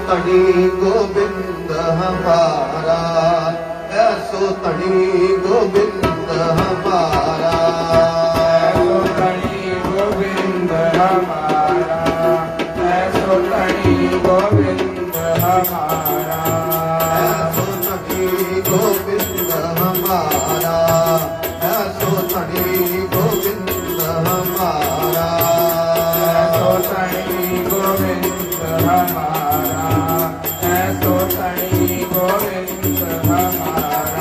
तड़ी गोविंद हमारा, ऐसो तड़ी गोविंद हमारा, ऐसो तड़ी गोविंद हमारा, ऐसो तड़ी गोविंद हमारा, ऐसो तड़ी गोविंद हमारा, ऐसो तड़ी गोविंद हमारा, ऐसो तड़ी गोविंद हमारा, ऐसो तड़ी गोविंद हमारा,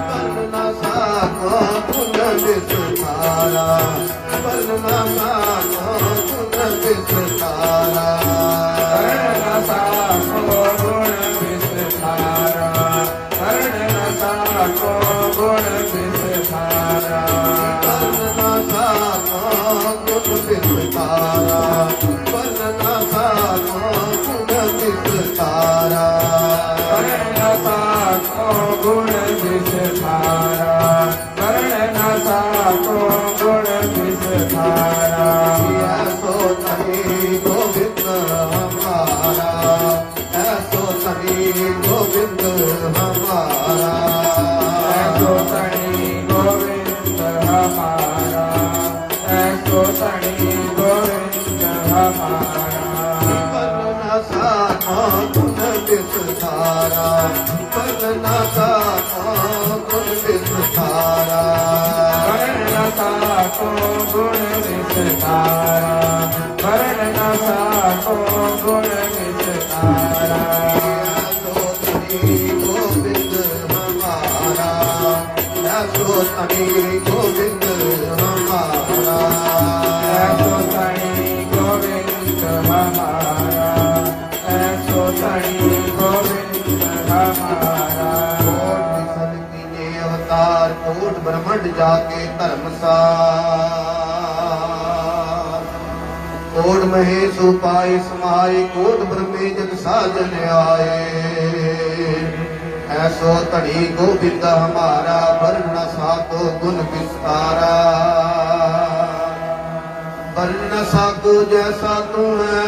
बलना साको गुण विस्तारा, बलना साको गुण विस्तारा, बलना साको गुण विस्तारा, बलना साको गुण विस्तारा, बलना साको गुण विस्तारा, बलना साको गुण विस्तारा, बलना साको गुण विस्तारा, बलना साको गुण विस्तारा, ऐसो तड़ी गोविंद हमारा, ऐसो तड़ी गोविंद हमारा, ऐसो तड़ी गोविंद हमारा, ऐसो तड़ी गोविंद हमारा, बलना साको गुण विस्तारा, बलना साको गुण विस्तारा, बलना साको गुण विस्तारा वर्ण न साको गुण विस्तारा गोविंद हमारा ऐसो तनी गोविंद हमारा ऐसो तनी गोविंद हमारा ऐसो तनी गोविंद हमारा अवतार कोट ब्रह्मंड जाके धर्मसार कोट महेश उपाय समाये कोट ब्रह्मे जग साजन आए ऐसो धनी गोविंद हमारा वर्ण साको गुण विस्तारा वर्ण साको जैसा तू है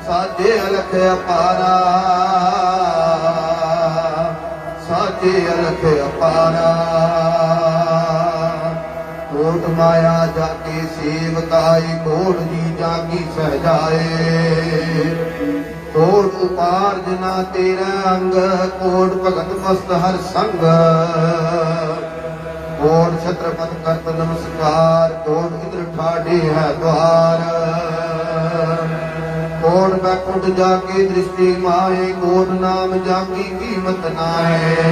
साजे अलख अपारा साजे अलख अपारा कोट माया जाके सेवकाई कोट जी जागी सहजाए कोट उपार्जना तेरा अंग कोट भगत मस्त हर संग कोट छत्रपत करत नमस्कार कोट इंद्र ठाडे है द्वार कोट बैकुंठ जाके दृष्टि माए कोट नाम जाकी कीमत नाहे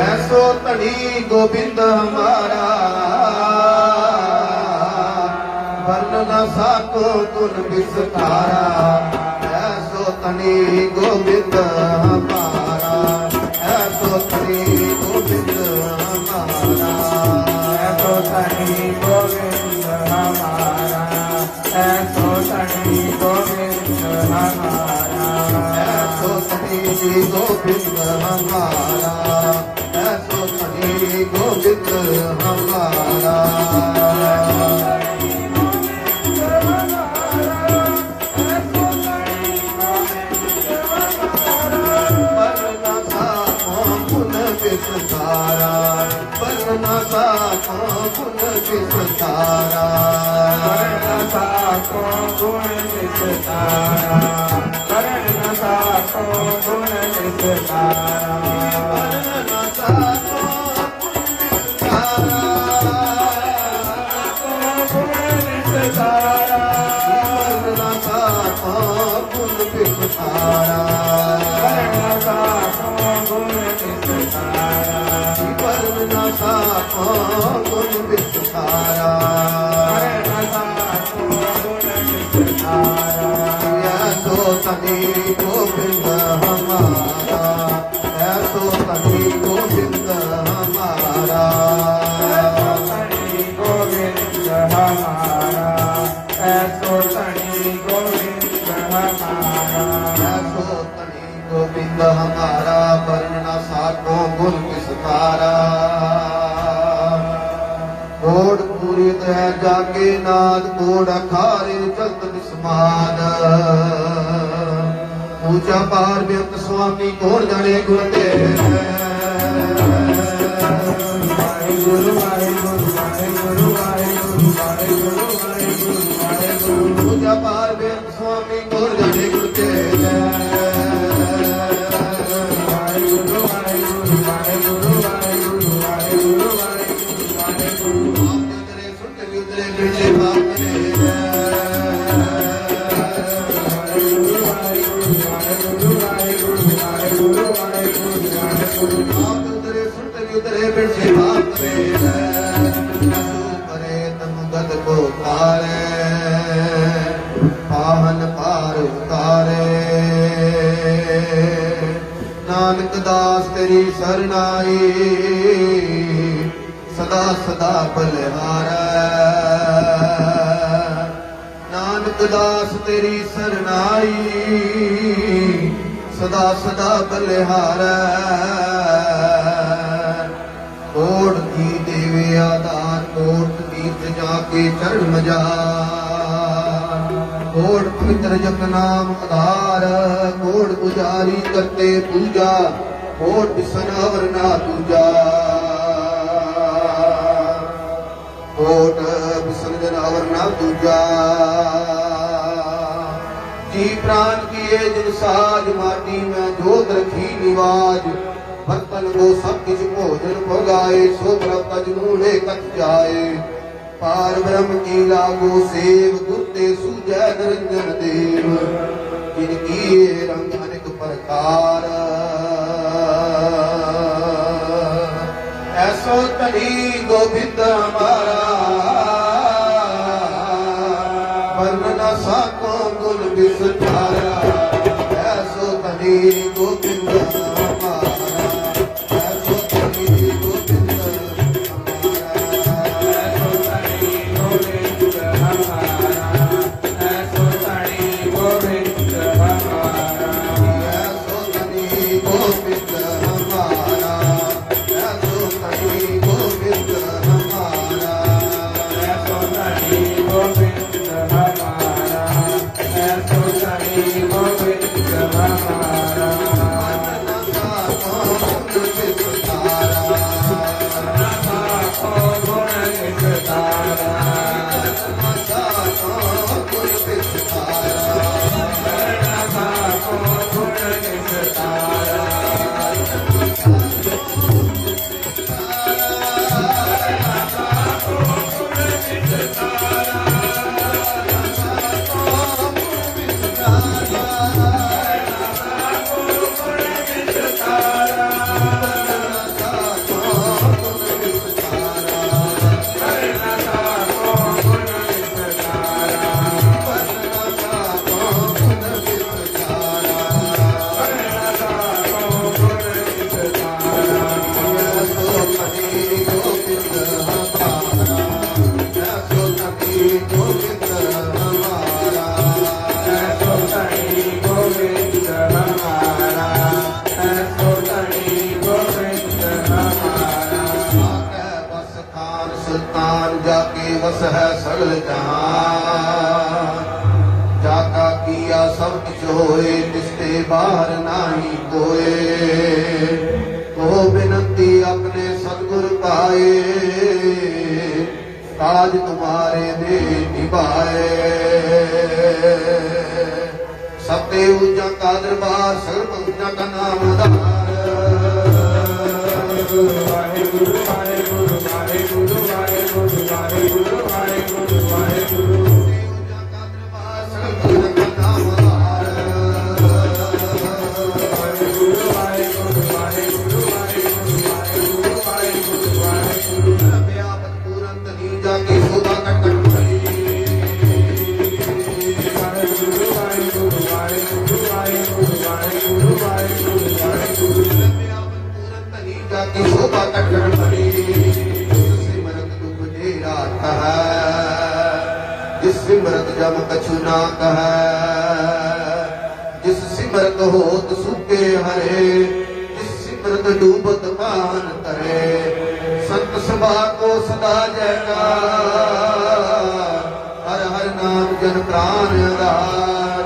ऐसो धनी गोविंद हमारा वर्ण न साको गुण विस्तारा ऐसो धनी गोविंद हमारा ऐसो धनी गोविंद हमारा ऐसो तनी गोविंद हमारा ऐसो तनी गोविंद हमारा ऐसो धनी गोविंद हमारा ऐसो धनी गोविंद हमारा वर्ण साको गुण विस्तारा वर्ण साको गुण विस्तारा वर्ण साको गुण विस्तारा वर्ण साको गुण विस्तारा वर्ण साको गुण विस्तारा वर्ण साको गुण विस्तारा वर्ण साको गुण विस्तारा वर्ण साको गुण विस्तारा वर्ण साको गुण विस्तारा ऐसो तनी गोविंद हमारा ऐसो तनी गोविंद हमारा तनी गोविंद हमारा ऐसो तनी गोविंद हमारा ऐसो तनी गोविंद हमारा वर्ण साको गुण विस्तारा कोड पूरी है जाके नाद कोड अखारे चंद विस्माद पूजा पार व्यक्त स्वामी कोड जाने गुण दे वाहेगुरु वाहेगुरु वाहेगुरु वाहेगुरु वाहेगुरु वाहेगुरु वाहेगुरु पूजा पार व्यक्त स्वामी कोड जाने गुण दे वाहेगुरु वाहेगुरु वाहेगुरु वाहेगुरु वाहेगुरु वाहेगुरु वाहेगुरु तेरे सुन युद्रे बिरले बाप ने उतरे सुट उतरे बिरले बाप ने परे तम गद को तारे पावन पार उतारे नानक दास तेरी सरनाई सदा सदा बलिहारा नानक दास तेरी सरनाई सदा सदा बलिहारा कोट की देवी आधार कोट तीर्थ जाके चरण मजा कोट पवित्र जप नाम आधार कोट पुजारी करते पूजा कोट बिसनावर ना पूजा कोट विसर्जन अवर ना दूजा जी प्राण किए जिन साज माटी में जोत रखी निवाज भक्त तन को सब किछ भोजन भोगाए सो प्रभ तज मूढ़े कथ जाए पार ब्रह्म की लागो सेव गुरते सूझै निरंजन देव जिनकी रंग अनेक प्रकार ऐसो तनी गोविंद हमारा वर्ण न साको गुण विस्तारा ऐसो तनी गोविंद हमारा ऐसो तनी गोविंद ऐसो तनी गोविंद हमारा ऐसो तनी गोविंद हमारा सुल्तान जाके वस है सगल जहान जाका किया सब किछ होए तिसते बाहर नाही कोए तो बिनती अपने सतगुर पाए ताज तुम्हारे दे निभाए सबते ऊंचा का दरबार सर्व ऊंचा का नामदार वाहेगुरु वाहेगुरु वाहेगुरु वाहेगुरु वाहेगुरु वाहेगुरु वाहेगुरु जिस सिमरत जब कछु ना कह जिस सिमरत होत सुखे हरे जिस सिमरत डूबत पान करे संत सभा को सदा जयकार हर हर नाम जन प्राण आधार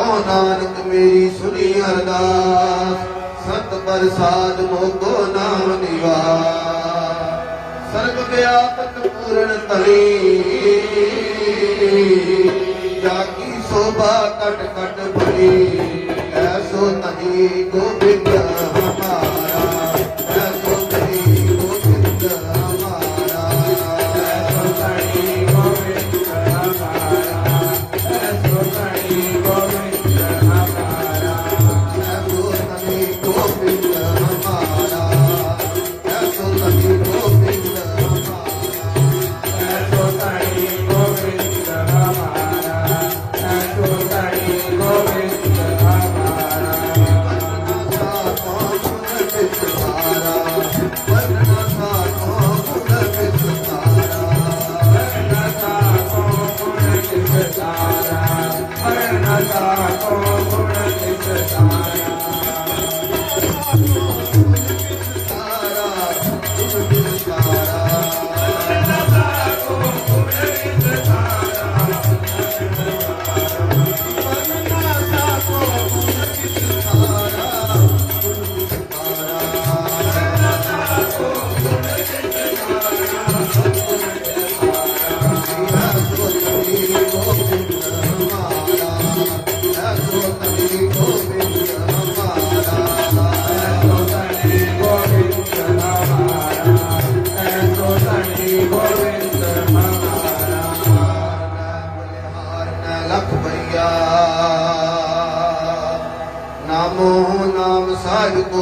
ओ नानक मेरी सुनी अरदास संत प्रसाद मोको नाम निवास सर्ग व्यापक पूर्ण तली जाकी शोभा कट कट भरी ऐसो तनी गोविंद हमारा ऐसो तनी गोविंद हमारा ऐसो तनी गोविंद हमारा ऐसो तनी गोविंद हमारा ऐसो तनी गोविंद हमारा ऐसो तनी गोविंद ऐसो तनी गोविंद हमारा ऐसो तनी गोविंद हमारा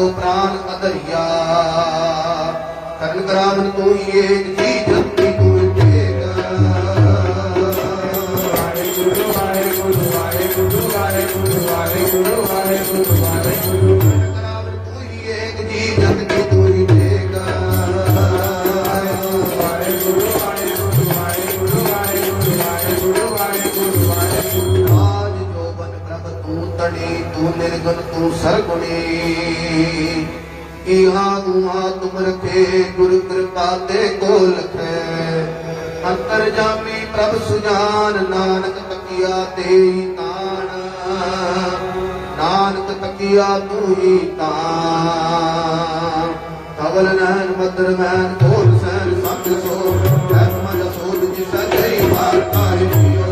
सो प्राण अदरिया करण करावन तू ही एक जी जंती तू वाहेगुरु वाहेगुरु वाहेगुरु वाहेगुरु वाहेगुरु वाहेगुरु वाहेगुरु करावन तू ही एक जी जंती तू ही देगा वाहेगुरु वाहेगुरु वाहेगुरु वाहेगुरु वाहेगुरु वाहेगुरु वाहेगुरु आज जोबन प्रभ तू तड़ी तू निर्गुण तू सरगुणी इहाँ दुआ तुम रखे गुरु कृपा ते को लखे अंतर जामी प्रभ सुजान नानक तकिया तेरी तान नानक तकिया तू ही तान कवल नैन मदर मैन खोल सैन संग सो मन सोल जिस जय मारता पियो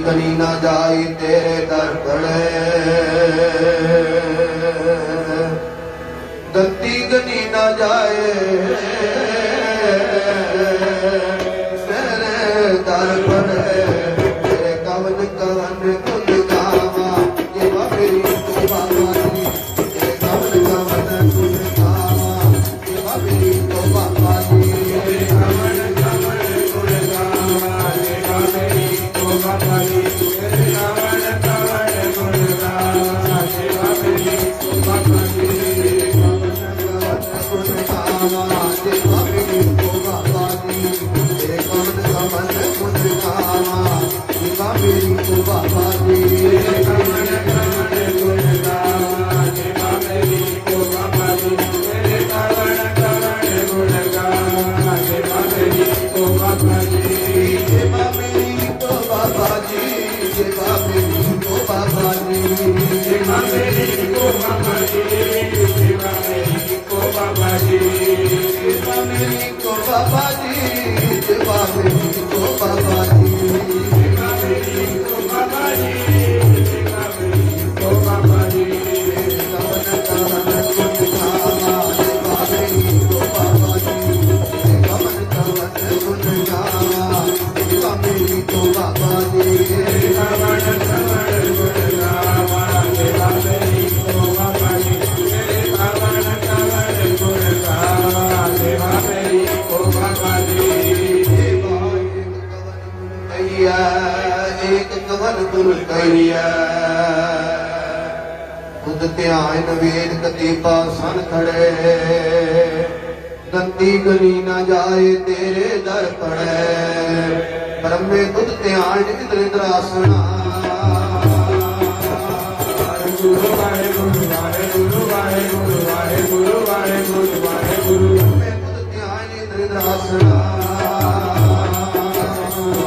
कनी ना जाई तेरे दर पड़े गति गनी ना जाए तेरे दर पड़े तेरे कवन कवन कुल गावा ये मेरी तो बाबा जी तेरे कवन कवन कुल गावा ये मेरी तो बाबा जी कमल कमल कुल गावा देवा मेरी को बाबा जी कमल कमल कुल गावा देवा मेरी को बाबा जी मेरी तो बाबा जी कमल कमल कुल गावा देवा मेरी को बाबा जी कमल कमल कुल गावा देवा मेरी को बाबा जी सेवा मेरी तो बाबा जी सेवा मेरी तो बाबा जी सेवा मेरी को बाबा जी सेवा मेरी को बाबा जी सेवा मेरी तो बाबा जी सेवा मेरी तो बाबा जी सेवा मेरी को बाबा जी सेवा मेरी को बाबा जी कवन कवन कुल गावा सेवा मेरी तो बाबा जी कवन कवन कुल गावा सेवा मेरी तो बाबा जी कमल कमल कुल गावा देवा मेरी को बाबा जी कमल कमल कुल गावा देवा मेरी को बाबा जी एक कवन गुर कहिया खुद ध्यान वेद कतीपा सन खड़े गंदी गली न जाए तेरे दर पड़े ब्रह्मे खुद ध्यान इंद्र इंद्रासना वाहेगुरु वाहेगुरु वाहेगुरु वाहेगुरु ਵਾਹਿਗੁਰੂ ਮੈਂ ਖੁਦ ਧਿਆਨ ਨਿੰਦਰਾਸਣਾ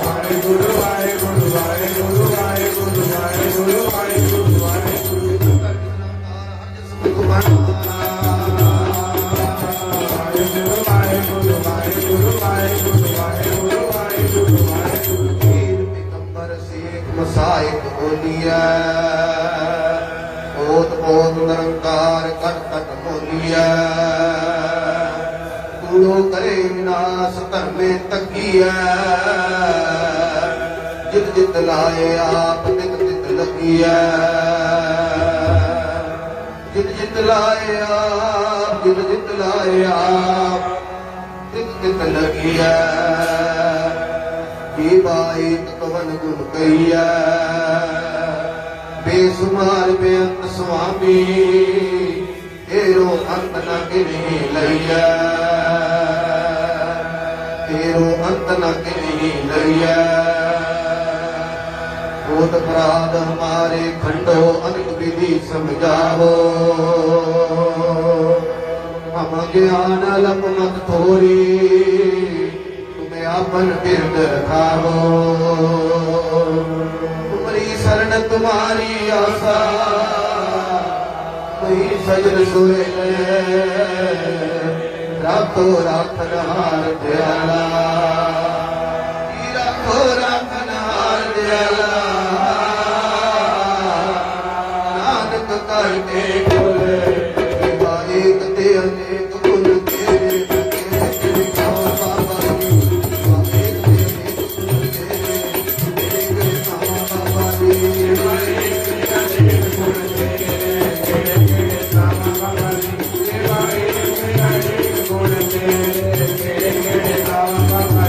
ਵਾਹਿਗੁਰੂ ਵਾਹਿਗੁਰੂ ਵਾਹਿਗੁਰੂ ਵਾਹਿਗੁਰੂ ਵਾਹਿਗੁਰੂ ਵਾਹਿਗੁਰੂ ਵਾਹਿਗੁਰੂ ਮੁਖ ਬਣਾ ਵਾਹਿਗੁਰੂ ਵਾਹਿਗੁਰੂ ਵਾਹਿਗੁਰੂ ਵਾਹਿਗੁਰੂ ਵਾਹਿਗੁਰੂ ਵਾਹਿਗੁਰੂ ਵਾਹਿਗੁਰੂ ਪੀਰ ਪਿਗੰਬਰ ਸੇਖ ਮਸਾਇਕ ਬੋਲੀਐ ਓਤ ਪੋਤ ਨਿਰੰਕਾਰ ਕਟ ਕਟ ਬੋਲੀਐ ਕੂੜੋ ਕਰੇ ਵਿਨਾਸ਼ ਧਰਮੇ ਤੱਕੀਐ ਜਿਤ ਜਿਤ ਲਾਏ ਆਪ ਤਿਤ ਤਿਤ ਲੱਗੀਐ ਜਿਤ ਜਿਤ ਲਾਏ ਆਪ ਜਿਤ ਜਿਤ ਲਾਏ ਆਪ ਤਿਤ ਤਿਤ ਲੱਗੀਐ ਕੀ ਬਾਈ ਤਵਨ ਗੁਣ ਕਈਐ ਬੇਸੁਮਾਰ ਬੇਅੰਤ ਸੁਆਮੀ ਤੇਰੋ ਅੰਤ ਨ ਕਿਨੇ ਲਈਐ ਤੇਰੋ ਅੰਤ ਨ ਕਿਨੇ ਲਈਐ ਹੋਤ ਅਪਰਾਧ ਹਮਾਰੇ ਖੰਡੋ ਅਨਿਤ ਵਿਧि ਸਮਝਾਵੋ ਹਮ ਗਿਆਨ ਲਪ ਮਤ ਥੋਰੀ ਤੁਮੇ ਆਪਨ ਬਿਰਦ ਰਖਾਵੋ ਤੁਮਰੀ ਸਰਣ ਤੁਮਾਰੀ ਆਸਾ ਕੋਈ ਸਜਨ ਸੋਏ ਰਾਖੋ ਰਾਖਨਹਾਰ ਦਿਆਲਾ ਰਾਖੋ ਰਾਖਨਹਾਰ ਦਿਆਲਾ ਨਾਨਕ ਕਰਕੇ ਬੋਲੇ ਵਾਏ ਕਤੇ ਅਨੇਕ ਗੁਣ ਤੇਰੇ ਤੇਰੇ ਕਉ ਬਾਬਾ ਜੀ ਵਾਏ ਕਤੇ ਅਨੇਕ ਗੁਣ ਤੇਰੇ ਤੇਰੇ ਕਉ ਬਾਬਾ ਜੀ ਵਾਏ ਕਤੇ ਅਨੇਕ ਗੁਣ ਤੇਰੇ ਬਾਬਾ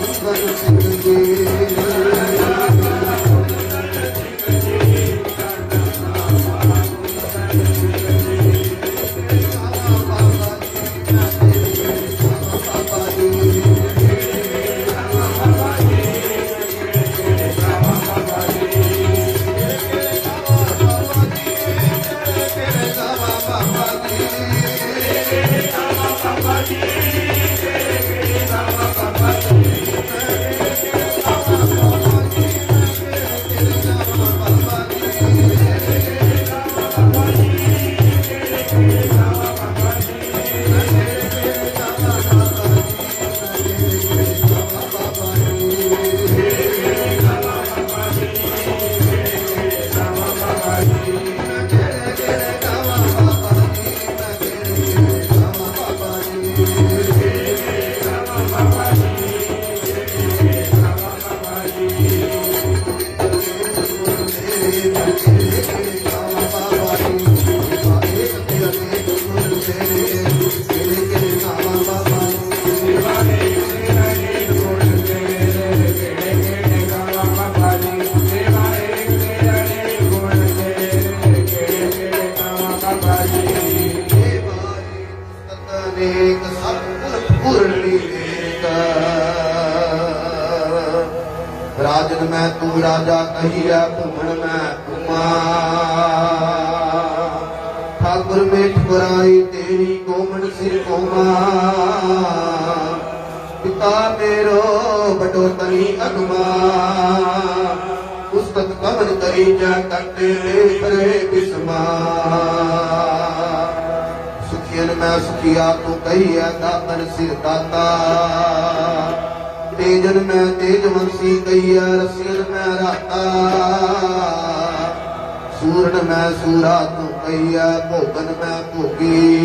ਕੁੰਦਨ ਸਿੰਘ ਜੀ ਅਨੇਕ ਸਤਿਗੁਰ ਪੂਰਨੀ ਵੇਦ ਰਾਜਨ ਮੈਂ ਤੂੰ ਰਾਜਾ ਕਹੀਐ ਭੂਮਣ ਮੈਂ ਤੁਮਾ ਠਾਕੁਰ ਮੇਠ ਬੁਰਾਈ ਤੇਰੀ ਕੋਮਣ ਸਿਰ ਕੋਮਾ ਪਿਤਾ ਮੇਰੋ ਬਟੋ ਤਨੀ ਅਗਮਾ ਉਸਤਤ ਕਵਨ ਕਰੀ ਜਾ ਕਰਤੇ ਫਰੇ ਬਿਸਮਾ ਸੁਖੀਨ ਮੈਂ ਸੁਖੀਆ ਤੂੰ ਕਹੀਐ ਦਾਤਨ ਸਿਰ ਦਾਤਾ ਤੇਜਨ ਮੈਂ ਤੇਜਵੰਸੀ ਕਹੀਐ ਰਸੀਨ ਮੈਂ ਰਾਤਾ ਸੂਰਨ ਮੈਂ ਸੂਰਾ ਤੂੰ ਕਹੀਐ ਭੋਗਨ ਮੈਂ ਭੋਗੀ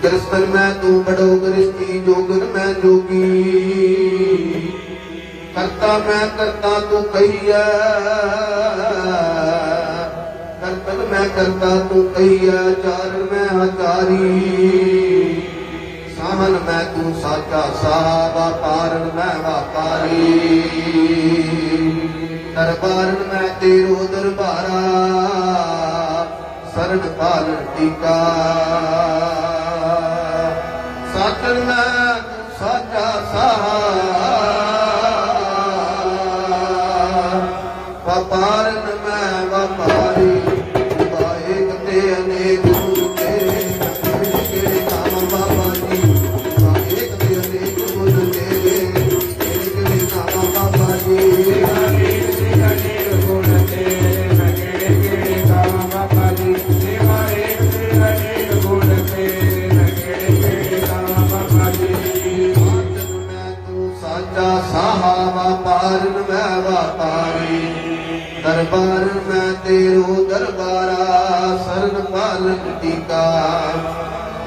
ਗ੍ਰਸਤਨ ਮੈਂ ਤੂੰ ਬੜੋ ਗ੍ਰਸਤੀ ਜੋਗਨ ਮੈਂ ਜੋਗੀ ਕਰਤਾ ਮੈਂ ਕਰਤਾ ਤੂੰ ਕਹੀਐ ਕਰਤਨ ਮੈਂ ਕਰਤਾ ਤੂੰ ਕਹੀਐ ਚਾਰਨ ਮੈਂ ਆਚਾਰੀ ਸਾਮਨ ਮੈਂ ਤੂੰ ਸਾਚਾ ਸਾਹ ਵਾਪਾਰਨ ਮੈਂ ਵਾਪਾਰੀ ਦਰਬਾਰਨ ਮੈਂ ਤੇਰੋ ਦਰਬਾਰਾ ਸਰਨ ਪਾਲਨ ਟੀਕਾ ਸਾਚਨ ਮੈਂ ਸਾਚਾ ਸਾਹਾ ਵਪਾਰਨ ਮੈਂ ਵਪਾਰੀ ਵਾਹਿਗ ਤੇ ਅਨੇਕ ਗੁਰੂ ਤੇਰੇ ਕਿਹੜੇ ਨਾਮ ਬਾਬਾ ਜੀ ਵਾਹਿਗ ਤੇ ਅਨੇਕ ਗੁਰੂ ਤੇਰੇ ਕਿਹੜੇ ਨਾਮ ਬਾਬਾ ਜੀ ਵਪਾਰਨ ਮੈਂ ਵਪਾਰੀ ਦਰਬਾਰਨ ਮੈਂ ਤੇਰੋ ਦਰਬਾਰਾ ਸਰਨ ਪਾਲਨ ਟੀਕਾ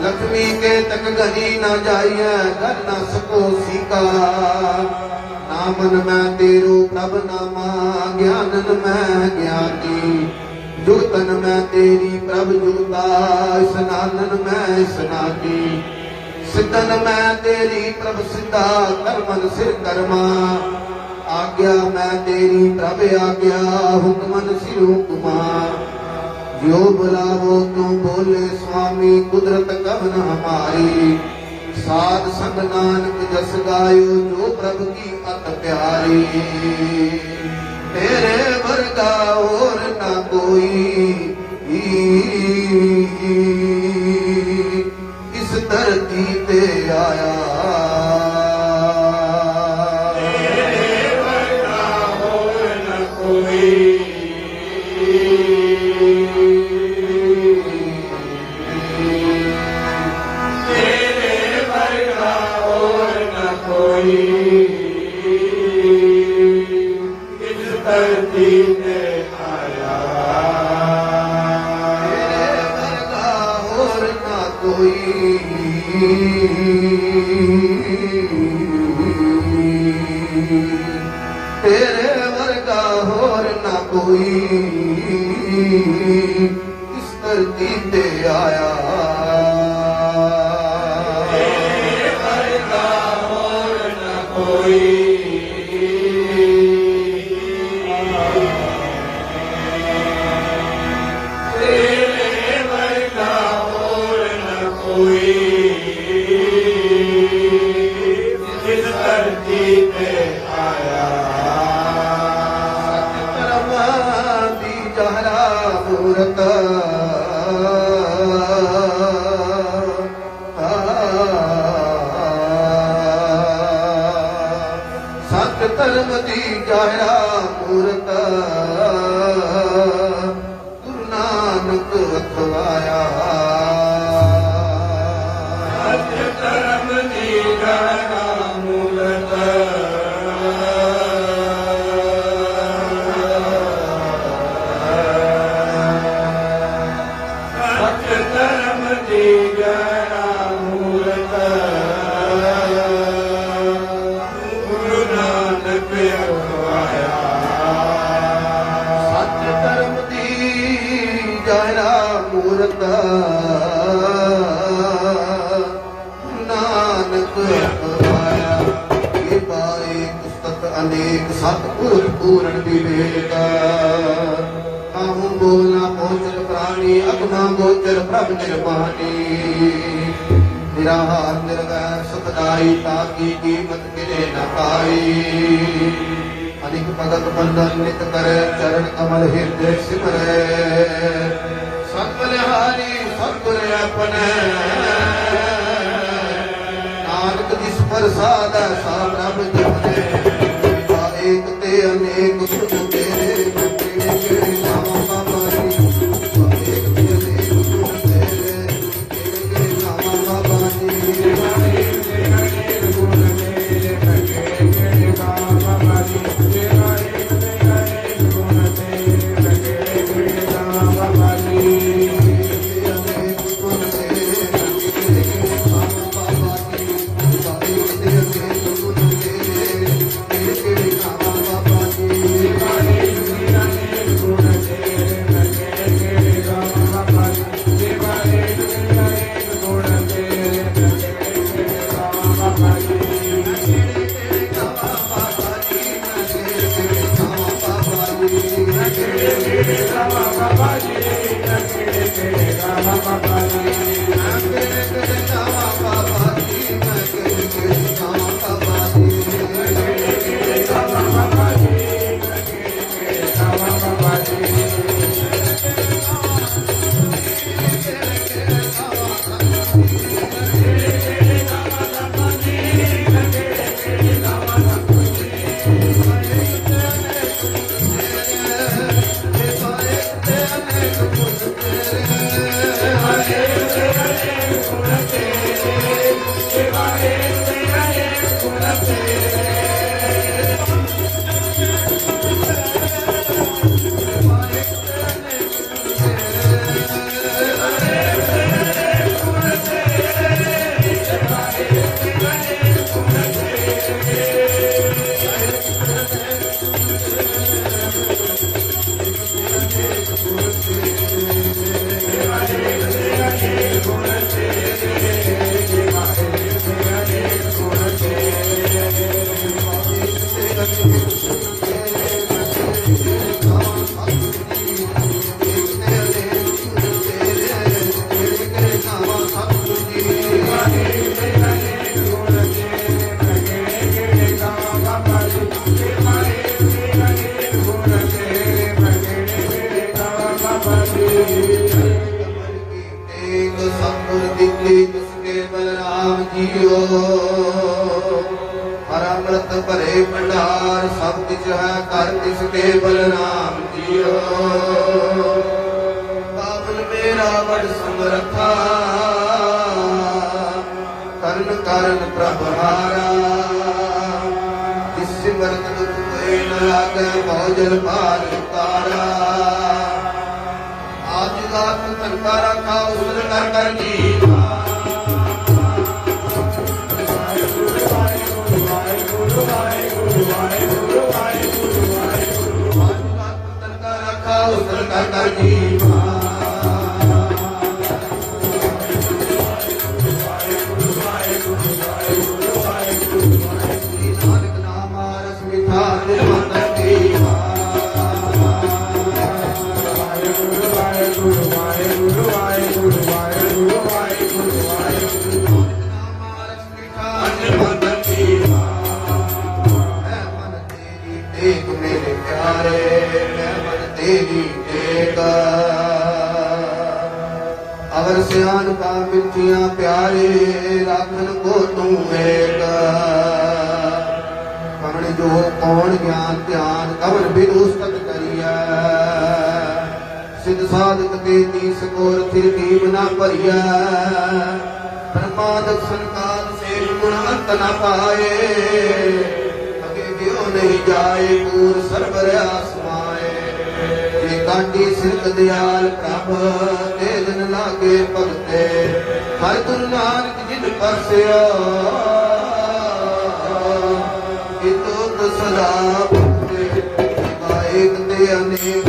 ਲక్ష్ਮੀ ਕੇ ਤਕ ਗਨੀ ਨਾ ਜਾਈਐ ਕਰ ਨਾ ਸਕੋ ਸੀਕਾ ਨਾਮਨ ਮੈਂ ਤੇਰੋ ਪ੍ਰਭ ਨਾਮਾ ਗਿਆਨਨ ਮੈਂ ਗਿਆਨੀ ਜੁਗਤਨ ਮੈਂ ਤੇਰੀ ਪ੍ਰਭ ਜੁਗਤਾ ਇਸਨਾਨਨ ਮੈਂ ਇਸਨਾਨੀ ਸਿੱਧਨ ਮੈਂ ਤੇਰੀ ਪ੍ਰਭ ਸਿੱਧਾ ਕਰਮਨ ਸਿਰ ਕਰਮਾ ਆਗਿਆ ਮੈਂ ਤੇਰੀ ਪ੍ਰਭ ਆਗਿਆ ਹੁਕਮਨ ਸਿਰ ਹੁਕਮਾ ਜੋ ਬੁਲਾਵੋ ਤੂੰ ਬੋਲੇ ਸੁਆਮੀ ਕੁਦਰਤ ਕਵਨ ਹਮਾਰੀ ਸਾਧ ਸੰਗ ਨਾਨਕ ਜਸ ਗਾਇਓ ਜੋ ਪ੍ਰਭ ਕੀ ਅਤ ਪਿਆਰੀ ਤੇਰੇ ਵਰਗਾ ਹੋਰ ਨਾ ਕੋਈ ਇਸ ਧਰਤੀ ਤੇ ਆਇਆ ਤੇਰੇ ਵਰਗਾ ਹੋਰ ਨ ਕੋਈ ਤੇਰੇ ਵਰਗਾ ਹੋਰ ਨ ਕੋਈ ਇਸ ਧਰਤੀ ਤੇ ਆਇਆ ਕੋਈ ਤੇਰੇ ਵਰਗਾ ਹੋਰ ਨਾ ਕੋਈ ਇਸ ਧਰਤੀ ਤੇ ਆਇਆ ਤੇਰੇ ਵਰਗਾ ਹੋਰ ਨਾ ਕੋਈ ਜਿਸ ਧਰਤੀ ਤੇ ਆਇਆ ਸਤਿ ਧਰਮ ਦੀ ਜਹਰਾ ਮੂਰਤ ਸਤਿ ਧਰਮ ਦੀ ਜਹਰਾ ਮੂਰਤ ਗੁਰੂ ਨਾਨਕ ਅਖਵਾਇਆ ਧਰਮ ਦੀ ਜਹਰਾ ਮੂਰਤ ਸੱਚ ਧਰਮ ਦੀ ਜਹਰਾ ਮੂਰਤ ਗੁਰੂ ਨਾਨਕ ਅਖਵਾਇਆ ਸੱਚ ਧਰਮ ਦੀ ਜਹਰਾ ਮੂਰਤ ਨਾਨਕ ਅਖਵਾਇਆ ਇਹ ਪਾਏ ਪੁਸਤਕ ਅਨੇਕ ਸਤਿਗੁਰ ਪੂਰਨ ਵਿਵੇਕ ਕਾਹੂ ਬੋਲਣਾ ਪਹੁੰਚਲ ਪ੍ਰਾਣੀ ਅਗਮਾ ਗੋਚਰ ਪ੍ਰਭ ਨਿਰਮਾਨੀ ਨਿਰਾਹਾਰ ਨਿਰਵੈਰ ਸੁਖਦਾਈ ਤਾਕੀ ਕੀਮਤ ਕਿਰੇ ਨ ਪਾਈ ਅਨਿਕ ਭਗਤ ਬੰਦਨ ਨਿਤ ਕਰੇ ਚਰਨ ਕਮਲ ਹਿਰਦੇ ਸਿਮਰੇ ਸਤ ਬਲਿਹਾਰੀ ਸਤਿਗੁਰ ਆਪਣੇ ਨਾਨਕ ਜਿਸ ਪ੍ਰਸਾਦ ਸਾ ਪ੍ਰਭ ਜਪਨੇ ਏਕ ਤੇ ਅਨੇਕ ਗੁਰੂ ਤੇਰੇ ਕਿਹੜੇ ਕਿਹੜੇ ਨਾਮ ਬਾਬਾ ਜੀ ਏਕ ਤੇ ਅਨੇਕ ਗੁਰੂ ਤੇਰੇ ਕਿਹੜੇ ਕਿਹੜੇ ਨਾਮ ਬਾਬਾ ਜੀ ਏਕ ਤੇ ਅਨੇਕ ਗੁਰੂ ਤੇਰੇ ਕਿਹੜੇ ਕਿਹੜੇ ਨਾਮ ਬਾਬਾ ਜੀ ਤੇਰਾ ਏਕ ਤੇ ਅਨੇਕ ਗੁਰੂ ਤੇਰੇ ਕਿਹੜੇ ਕਿਹੜੇ ਨਾਮ ਬਾਬਾ ਜੀ ਅਨੇਕ ਗੁਰੂ ਤੇਰੇ ਕਿਹੜੇ ਕਿਹੜੇ ਨਾਮ ਬਾਬਾ ਜੀ ਵਾਹਿਗੁਰੂ ਜਾਵਾਂ ਬਾਬਾ ਜੀ ਮੈਂ ਕਿਹੜੇ ਕਿਹੜੇ ਜਾਵਾਂ ਬਾਬਾ ਜੀ ਮੈਂ ਕਿਹੜੇ ਕਿਹੜੇ ਜਾਵਾਂ ਬਾਬਾ ਜੀ ਜਾਵਾਂ ਬਾਬਾ ਜੀ ਜਾਵਾਂ ਬਾਬਾ ਜੀ ਸਤਿਗੁਰ ਦਿੱਤੀ ਤਿਸਕੇ ਬਲਰਾਮ ਜੀਓ ਹਰ ਅੰਮ੍ਰਿਤ ਭਰੇ ਭੰਡਾਰ ਸਭ ਕਿਛ ਹੈ ਕਰ ਤਿਸਕੇ ਬਲਰਾਮ ਜੀਓ ਬਾਬਲ ਮੇਰਾ ਵਡ ਸਮਰਥਾ ਕਰਨ ਕਰਨ ਪ੍ਰਭ ਹਾਰਾ ਜਿਸ ਸਿਮਰਤ ਦੁਖ ਹੋਏ ਨ ਲਾਗੈ ਬਹੁ ਜਲ ਭਾਰ ਉਤਾਰਾ ਆਜ ਲਾਤ ਧਨਕਾ ਰਖਾ ਉਸਰ ਕਰ ਕਰ ਜੀਵਾ ਉਸਰ ਕਰ ਕਰ ਜੀਵਾ ਨਾਨਕ ਨਾਮ ਰਸ ਮਿਠਾ ਨਿਰਮਲ ਜੀਵਾ ਮੇਰੇ ਪਿਆਰੇ ਮੈਂ ਮਨ ਤੇਰੀ ਟੇਕ ਅਵਰ ਸਿਆਨ ਕਾ ਮਿੱਠੀਆਂ ਪਿਆਰੇ ਰਾਖਨ ਕੋ ਤੂੰ ਏਕ ਕਵਣ ਜੋ ਕੌਣ ਗਿਆਨ ਧਿਆਨ ਕਵਣ ਬਿਨ ਉਸਤਤ ਕਰੀਐ ਸਿਧ ਸਾਧਕ ਕੇ ਤੀਸ ਕੋਰ ਥਿਰ ਦੀਪ ਨਾ ਭਰੀਐ ਪਰਮਾਦਕ ਸੰਕਾਲ ਸੇ ਗੁਣ ਅੰਤ ਨਾ ਪਾਏ ਨਹੀਂ ਜਾਏ ਪੂਰ ਸਰਬਰ ਆਸਮਾਏ ਜੇ ਕਾਟੀ ਸਿਰਕ ਦਿਆਲ ਪ੍ਰਭ ਤੇ ਦਿਨ ਲਾਗੇ ਭਗਤੇ ਹਰ ਗੁਰੂ ਨਾਨਕ ਜਿਨ ਪਰਸਿਆ ਇਤੋ ਸਦਾ ਭਗਤੇ ਆਏਕ ਤੇ ਅਨੇਕ